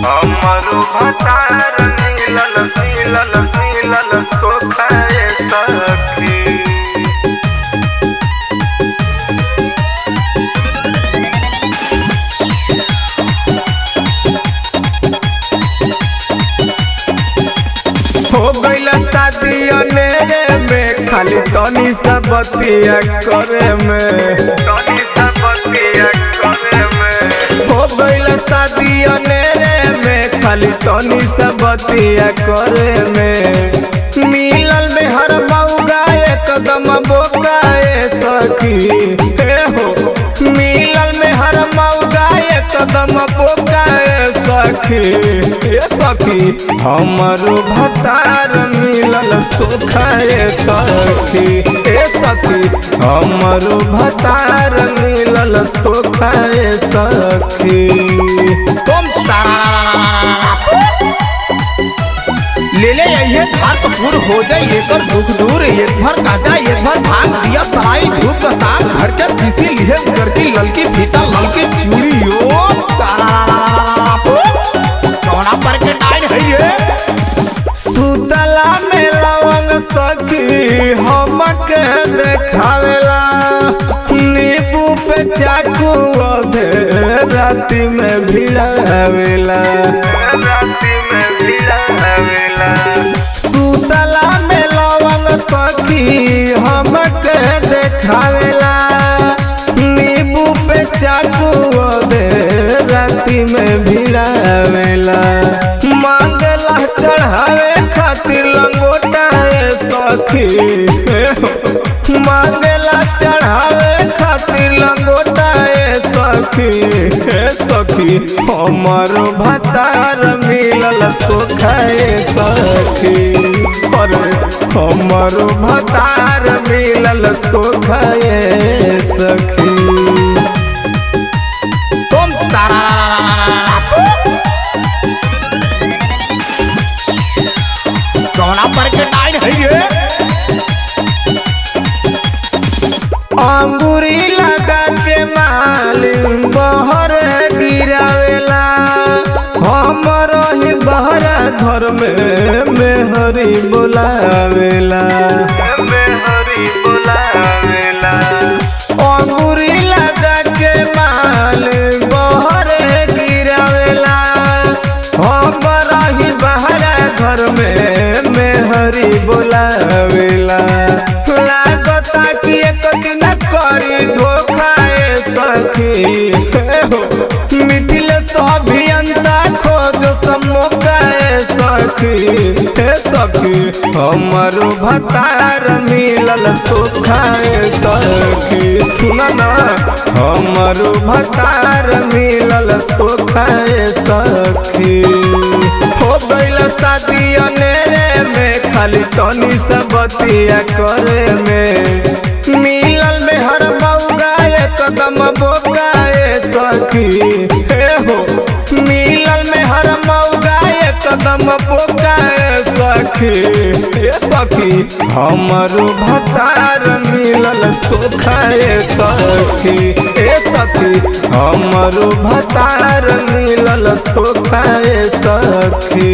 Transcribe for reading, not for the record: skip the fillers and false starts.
हमरो भतार मिलल मिलल मिलल सोखाए सखी। हो गइल शादी अनेरे में खाली तनी सा बतिया करे में, तनी सा बतिया करे में। हो गइल शादी अनेरे में खाली तनी सा बतिया करे में। मिलल में हर मौगा एकदम बोकाए सखी। हे हो मिलल में हर मौगा एकदम बोकाए सखी। ए सखी हमरो भतार मिलल सोखाए सखी। ए सखी हमरो भतार मिलल सोखाए सखी। तुम ले ले ये धार कपूर हो जाए एकर दुख दूर। एक भर काजा एक भर भाग दिया सराई धूप का साग। घर के किसी लिए उतर की ललकी फीता ललकी चूड़ी ओ कौना पर के टाइट है ये। सुतला में लवंग सखी हमके देखावेला। नींबू पे चाकू अधे राती में भिड़ावेला, राती में भिड़ावेला। सुतला में लवंग सखी हमके देखावेला। नींबू पे चाकू अधे राती में भिड़ावेला। मांगला चढ़ावे खातिर लंगोटा सखी। मांगला चढ़ावे खातिर लंगोटा सखी। सखी हमरो भतार मिलल सोखाए सखी। अरे हमरो भतार मिलल सोखाए सखी। तुम कौना पर के टाइट है ये। अंगूरी लगा के मालिन बहर गिरावेला। हमरो ही बहरा घर में मेहरी बुलावेला, मेहरी बुलावेला। अंगूरी लगा के मालिन बहर गिरावेला। हमरा ही बहरा घर में मेहरी बुलावेला। लागता कि एक दिन करी धोखाए सखी। मिथिल सभियंता खोज समोकाए सखी। हे सखी हमरो भतार मिलल सोखाए सखी। सुन ना हमरो भतार मिलल सोखाए सखी। हो गइल शादी अनेरे में खाली तनी सा बतिया करे में। मिलल में हर मौगा एकदम बोकाए सखी। हे हो मिलल में हर मौगा एकदम बोकाए सखी। हे सखी हमरो भतार मिलल सोखाए सखी। हे सखी हमरो भतार मिलल सोखाए सखी।